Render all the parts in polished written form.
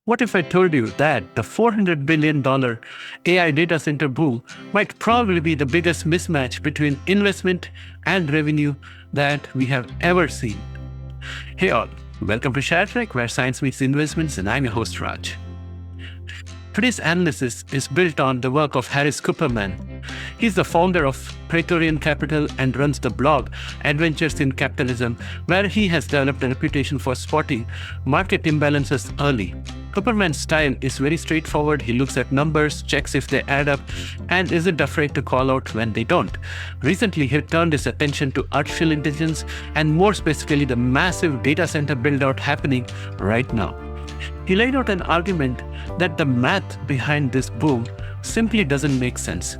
What if I told you that the $400 billion AI data center boom might probably be the biggest mismatch between investment and revenue that we have ever seen? Hey all, welcome to Share Trek, where science meets investments, and I'm your host Raj. Today's analysis is built on the work of Harris Kupperman. He's the founder of Praetorian Capital and runs the blog Adventures in Capitalism, where he has developed a reputation for spotting market imbalances early. Kupperman's style is very straightforward. He looks at numbers, checks if they add up, and isn't afraid to call out when they don't. Recently, he turned his attention to artificial intelligence and more specifically the massive data center build-out happening right now. He laid out an argument that the math behind this boom simply doesn't make sense.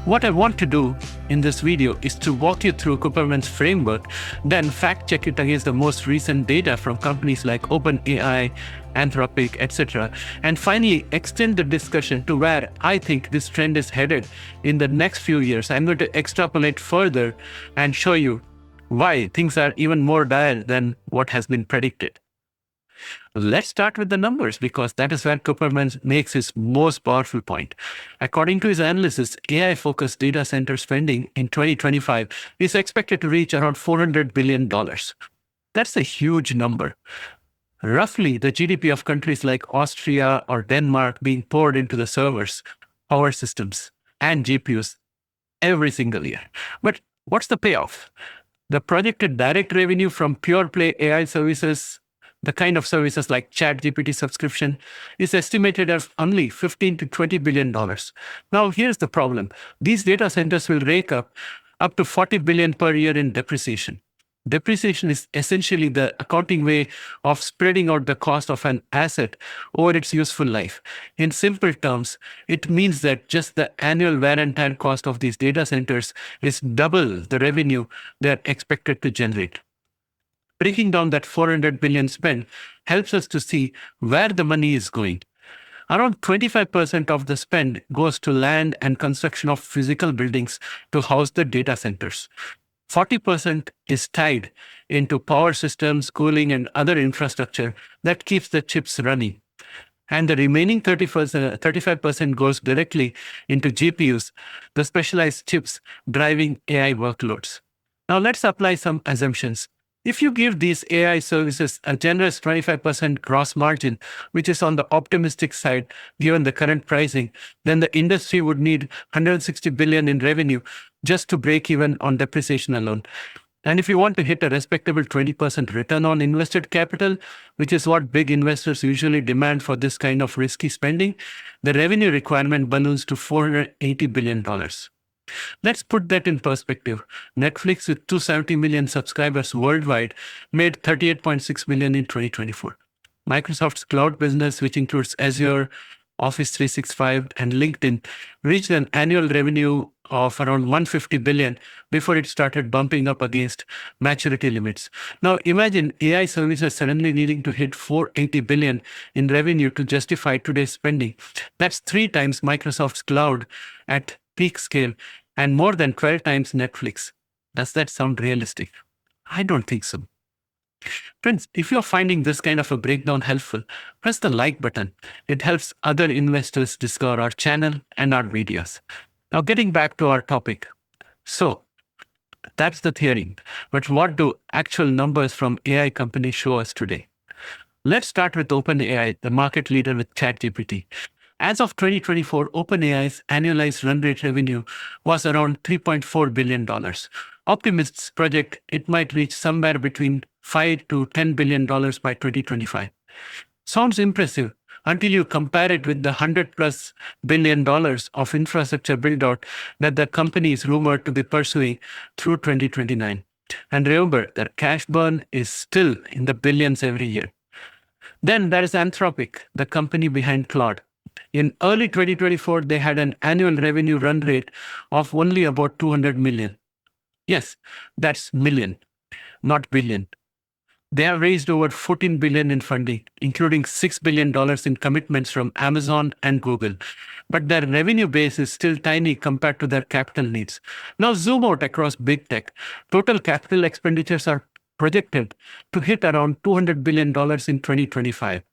What I want to do in this video is to walk you through Kupperman's framework, then fact check it against the most recent data from companies like OpenAI, Anthropic, etc. And finally extend the discussion to where I think this trend is headed in the next few years. I'm going to extrapolate further and show you why things are even more dire than what has been predicted. Let's start with the numbers, because that is where Kupperman makes his most powerful point. According to his analysis, AI-focused data center spending in 2025 is expected to reach around $400 billion. That's a huge number. Roughly the GDP of countries like Austria or Denmark being poured into the servers, power systems, and GPUs every single year. But what's the payoff? The projected direct revenue from pure play AI services, the kind of services like ChatGPT subscription, is estimated at only $15 to $20 billion. Now, here's the problem. These data centers will rake up to $40 billion per year in depreciation. Depreciation is essentially the accounting way of spreading out the cost of an asset over its useful life. In simple terms, it means that just the annual wear and tear cost of these data centers is double the revenue they're expected to generate. Breaking down that $400 billion spend helps us to see where the money is going. Around 25% of the spend goes to land and construction of physical buildings to house the data centers. 40% is tied into power systems, cooling, and other infrastructure that keeps the chips running. And the remaining 35% goes directly into GPUs, the specialized chips driving AI workloads. Now let's apply some assumptions. If you give these AI services a generous 25% gross margin, which is on the optimistic side given the current pricing, then the industry would need $160 billion in revenue just to break even on depreciation alone. And if you want to hit a respectable 20% return on invested capital, which is what big investors usually demand for this kind of risky spending, the revenue requirement balloons to $480 billion. Let's put that in perspective. Netflix, with 270 million subscribers worldwide, made $38.6 billion in 2024. Microsoft's cloud business, which includes Azure, Office 365, and LinkedIn, reached an annual revenue of around $150 billion before it started bumping up against maturity limits. Now imagine AI services suddenly needing to hit $480 billion in revenue to justify today's spending. That's 3 times Microsoft's cloud at peak scale and more than 12 times Netflix. Does that sound realistic? I don't think so. Friends, if you're finding this kind of a breakdown helpful, press the like button. It helps other investors discover our channel and our videos. Now getting back to our topic. So that's the theory. But what do actual numbers from AI companies show us today? Let's start with OpenAI, the market leader with ChatGPT. As of 2024, OpenAI's annualized run rate revenue was around $3.4 billion. Optimists project it might reach somewhere between $5 to $10 billion by 2025. Sounds impressive until you compare it with the $100+ billion of infrastructure build-out that the company is rumored to be pursuing through 2029. And remember, their cash burn is still in the billions every year. Then there is Anthropic, the company behind Claude. In early 2024, they had an annual revenue run rate of only about 200 million. Yes, that's million, not billion. They have raised over $14 billion in funding, including $6 billion in commitments from Amazon and Google. But their revenue base is still tiny compared to their capital needs. Now zoom out across big tech. Total capital expenditures are projected to hit around $200 billion in 2025.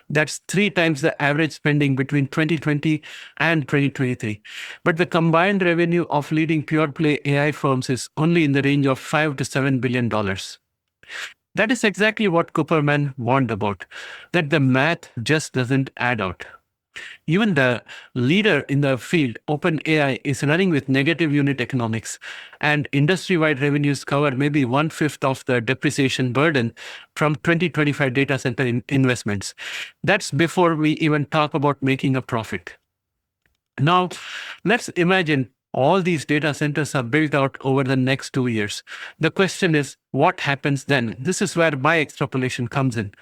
That's 3 times the average spending between 2020 and 2023. But the combined revenue of leading pure-play AI firms is only in the range of $5 to $7 billion. That is exactly what Kupperman warned about, that the math just doesn't add out. Even the leader in the field, OpenAI, is running with negative unit economics, and industry-wide revenues cover maybe 1/5 of the depreciation burden from 2025 data center investments. That's before we even talk about making a profit. Now, let's imagine all these data centers are built out over the next 2 years. The question is, what happens then? This is where my extrapolation comes in.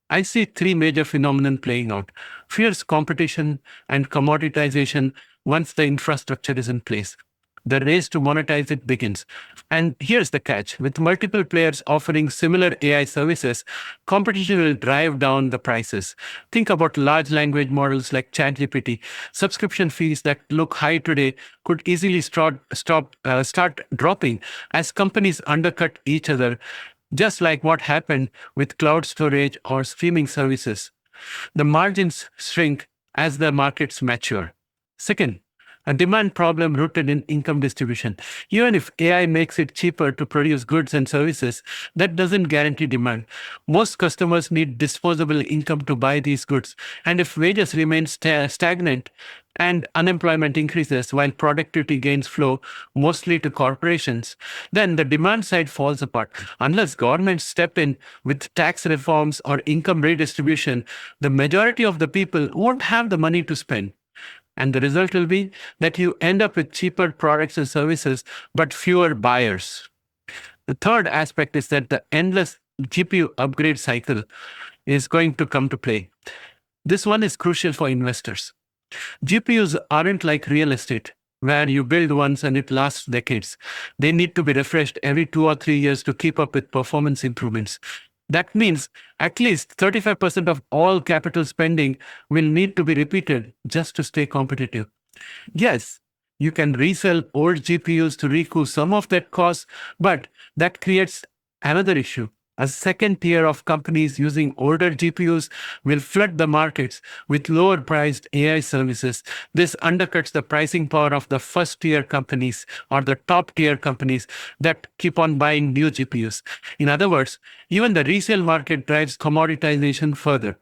I see 3 major phenomena playing out: fierce competition and commoditization once the infrastructure is in place. The race to monetize it begins. And here's the catch: with multiple players offering similar AI services, competition will drive down the prices. Think about large language models like ChatGPT. Subscription fees that look high today could easily start dropping as companies undercut each other, just like what happened with cloud storage or streaming services. The margins shrink as the markets mature. Second, a demand problem rooted in income distribution. Even if AI makes it cheaper to produce goods and services, that doesn't guarantee demand. Most customers need disposable income to buy these goods. And if wages remain stagnant and unemployment increases while productivity gains flow mostly to corporations, then the demand side falls apart. Unless governments step in with tax reforms or income redistribution, the majority of the people won't have the money to spend. And the result will be that you end up with cheaper products and services, but fewer buyers. The third aspect is that the endless GPU upgrade cycle is going to come to play. This one is crucial for investors. GPUs aren't like real estate, where you build once and it lasts decades. They need to be refreshed every 2 or 3 years to keep up with performance improvements. That means at least 35% of all capital spending will need to be repeated just to stay competitive. Yes, you can resell old GPUs to recoup some of that cost, but that creates another issue. A second tier of companies using older GPUs will flood the markets with lower priced AI services. This undercuts the pricing power of the first tier companies or the top tier companies that keep on buying new GPUs. In other words, even the resale market drives commoditization further.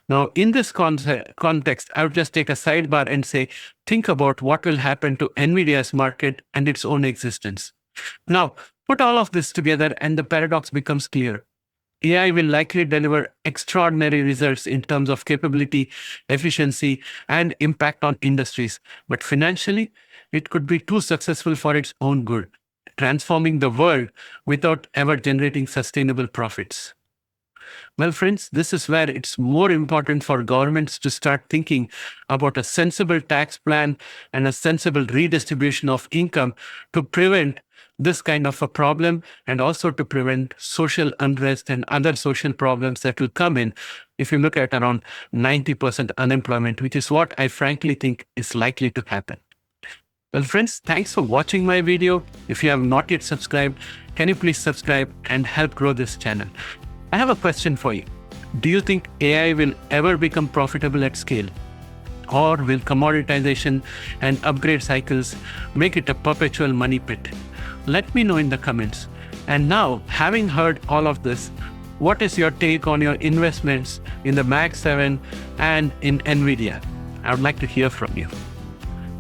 Now, in this context, I would just take a sidebar and say, think about what will happen to NVIDIA's market and its own existence. Now, put all of this together and the paradox becomes clear. AI will likely deliver extraordinary results in terms of capability, efficiency, and impact on industries. But financially, it could be too successful for its own good, transforming the world without ever generating sustainable profits. Well, friends, this is where it's more important for governments to start thinking about a sensible tax plan and a sensible redistribution of income to prevent this kind of a problem, and also to prevent social unrest and other social problems that will come in if you look at around 90% unemployment, which is what I frankly think is likely to happen. Well, friends, thanks for watching my video. If you have not yet subscribed, can you please subscribe and help grow this channel? I have a question for you. Do you think AI will ever become profitable at scale? Or will commoditization and upgrade cycles make it a perpetual money pit? Let me know in the comments. And now, having heard all of this, what is your take on your investments in the Mag 7 and in NVIDIA? I would like to hear from you.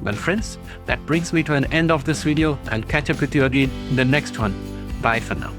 Well, friends, that brings me to an end of this video. I'll catch up with you again in the next one. Bye for now.